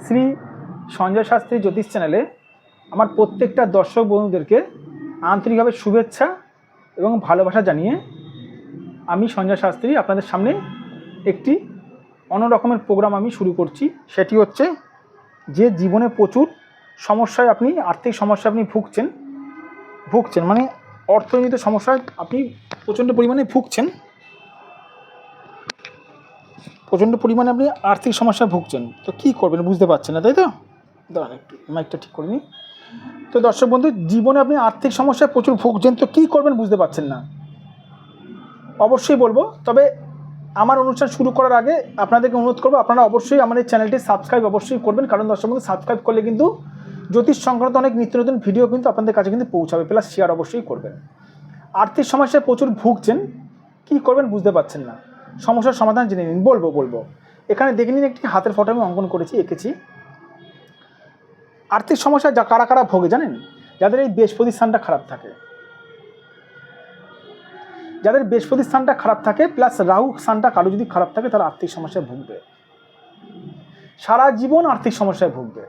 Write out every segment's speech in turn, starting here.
শ্রী সঞ্জয় শাস্ত্রী জ্যোতিষ চ্যানেলে আমার প্রত্যেকটা দর্শক বন্ধুদেরকে আন্তরিকভাবে শুভেচ্ছা এবং ভালোবাসা জানিয়ে আমি সঞ্জয় শাস্ত্রী আপনাদের সামনে একটি অন্য রকমের প্রোগ্রাম আমি শুরু করছি। সেটি হচ্ছে যে জীবনে প্রচুর সমস্যায় আপনি আর্থিক সমস্যায় আপনি ভুগছেন মানে অর্থজনিত সমস্যায় আপনি প্রচণ্ড পরিমাণে ভুগছেন, আপনি আর্থিক সমস্যায় ভুগছেন। তো কী করবেন বুঝতে পারছেন না, তাই তো? দাঁড়ান একটু মাইকটা ঠিক করে নিই। তো দর্শক বন্ধু, জীবনে আপনি আর্থিক সমস্যায় প্রচুর ভুগছেন, তো কী করবেন বুঝতে পারছেন না। অবশ্যই বলবো, তবে আমার অনুষ্ঠান শুরু করার আগে আপনাদেরকে অনুরোধ করবো আপনারা অবশ্যই আমার এই চ্যানেলটি সাবস্ক্রাইব অবশ্যই করবেন, কারণ দর্শক বন্ধু সাবস্ক্রাইব করলে কিন্তু জ্যোতিষ সংক্রান্ত অনেক নিত্য নতুন ভিডিও কিন্তু আপনাদের কাছে কিন্তু পৌঁছাবে, প্লাস শেয়ার অবশ্যই করবেন। আর্থিক সমস্যায় প্রচুর ভুগছেন, কী করবেন বুঝতে পারছেন না, সমস্যার সমাধান জেনে নিন। বলবো এখানে দেখে নিন, একটি হাতের ফটো আমি অঙ্কন করেছি, এঁকেছি। আর্থিক সমস্যা যা কারা কারা ভোগে জানেন? যাদের এই বৃহস্পতি স্থানটা খারাপ থাকে, যাদের বৃহস্পতি স্থানটা খারাপ থাকে প্লাস রাহু স্থানটা কারো যদি খারাপ থাকে, তারা আর্থিক সমস্যায় ভুগবে, সারা জীবন আর্থিক সমস্যায় ভুগবে,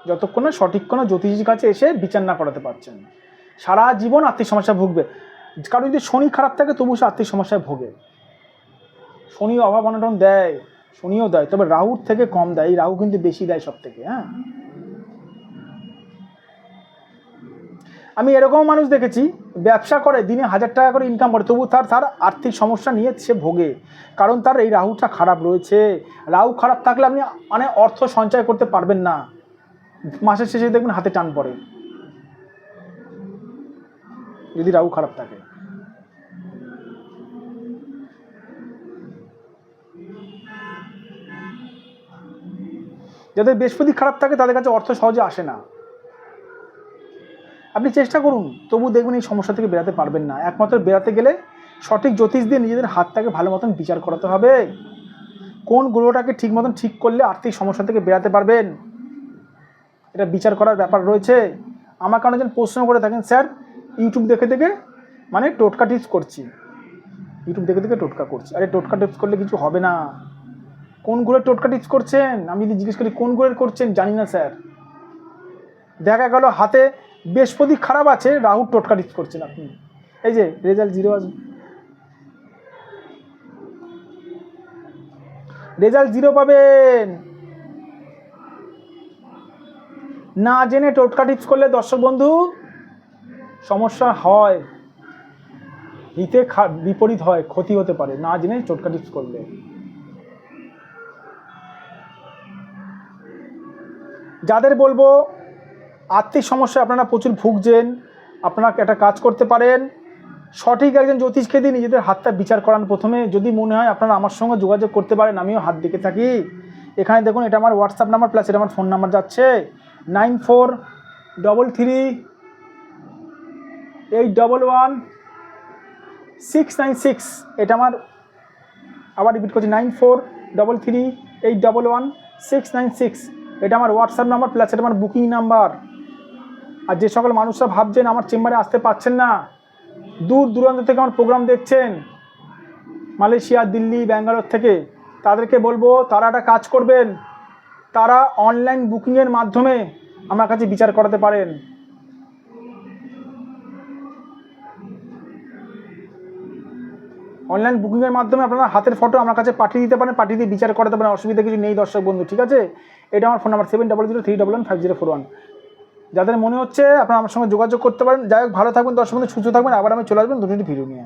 যতক্ষণ না সঠিক কোনো জ্যোতিষীর কাছে এসে বিচার না করাতে পারছেন। সারা জীবন আর্থিক সমস্যায় ভুগবে। কারো যদি শনি খারাপ থাকে তবু সে আর্থিক সমস্যায় ভোগে। শনি অভাব অনটন দেয়, শনিও দেয়, তবে রাহুর থেকে কম দেয়। এই রাহু কিন্তু বেশি দেয় সব থেকে। হ্যাঁ, আমি এরকম মানুষ দেখেছি, ব্যবসা করে দিনে 1000 টাকা করে ইনকাম করে, তবু তার আর্থিক সমস্যা নিয়ে সে ভোগে, কারণ তার এই রাহুটা খারাপ রয়েছে। রাহু খারাপ থাকলে আপনি মানে অর্থ সঞ্চয় করতে পারবেন না, মাসের শেষে দেখবেন হাতে টান পড়ে, যদি রাহু খারাপ থাকে। যাদের বৃহস্পতি খারাপ থাকে তাদের কাছে অর্থ সহজে আসে না। আপনি চেষ্টা করুন, তবু দেখবেন এই সমস্যা থেকে বেরাতে পারবেন না। একমাত্র বেরাতে গেলে সঠিক জ্যোতিষ দিয়ে নিজেদের হাতটাকে ভালো মতন বিচার করাতে হবে। কোন গ্রহটাকে ঠিক মতন ঠিক করলে আর্থিক সমস্যা থেকে বেরাতে পারবেন, এটা বিচার করার ব্যাপার রয়েছে। আমাকে অনেকজন প্রশ্ন করে থাকেন, স্যার ইউটিউব দেখে মানে টোটকা টিপস করছি, ইউটিউব দেখে টোটকা করছি। আরে টোটকা টিপস করলে কিছু হবে না। কোন গ্রহের টোটকা টিপস করছেন? আমি যদি জিজ্ঞেস করি কোন গ্রহের করছেন, জানি না স্যার। দেখা গেল হাতে বৃহস্পতি খারাপ আছে, রাহুর টোটকা টিপস করছেন আপনি। এই যে রেজাল্ট 0 আসবে, রেজাল্ট 0 পাবেন। না জেনে টোটকা টিপস করলে দর্শক বন্ধু সমস্যা হয়, হিতে বিপরীত হয়, ক্ষতি হতে পারে না জেনে টোটকা টিপস করলে। যাদের বলবো আর্থিক সমস্যায় আপনারা প্রচুর ভুগছেন, আপনারা একটা কাজ করতে পারেন, সঠিক একজন জ্যোতিষকে দিয়ে নিজেদের হাতটা বিচার করান প্রথমে। যদি মনে হয় আপনারা আমার সঙ্গে যোগাযোগ করতে পারেন, আমিও হাত দেখে থাকি। এখানে দেখুন, এটা আমার হোয়াটসঅ্যাপ নাম্বার প্লাস এটা আমার ফোন নাম্বার যাচ্ছে 9433811696। এটা আমার, আবার রিপিট করছি, 9433811696। এটা আমার হোয়াটসঅ্যাপ নাম্বার প্লাস এটা আমার বুকিং নাম্বার। আর যে সকল মানুষরা ভাবছেন আমার চেম্বারে আসতে পারছেন না, দূর দূরান্ত থেকে আমার প্রোগ্রাম দেখছেন, মালয়েশিয়া, দিল্লি, ব্যাঙ্গালোর থেকে, তাদেরকে বলবো তারা একটা কাজ করবেন, তারা অনলাইন বুকিংয়ের মাধ্যমে আমার কাছে বিচার করাতে পারেন। অনলাইন বুকিংয়ের মাধ্যমে আপনারা হাতের ফটো আমার কাছে পাঠিয়ে দিতে পারেন, পাঠিয়ে দিয়ে বিচার করাতে পারেন, অসুবিধা কিছু নেই দর্শক বন্ধু, ঠিক আছে? এটা আমার ফোন নাম্বার 7003115041। যাদের মনে হচ্ছে আপনারা আমার সঙ্গে যোগাযোগ করতে পারেন। যাই হোক, ভালো থাকবেন দর্শক বন্ধু, সুস্থ থাকবেন। আবার আমি চলে আসবেন দুটো ভিডিও নিয়ে।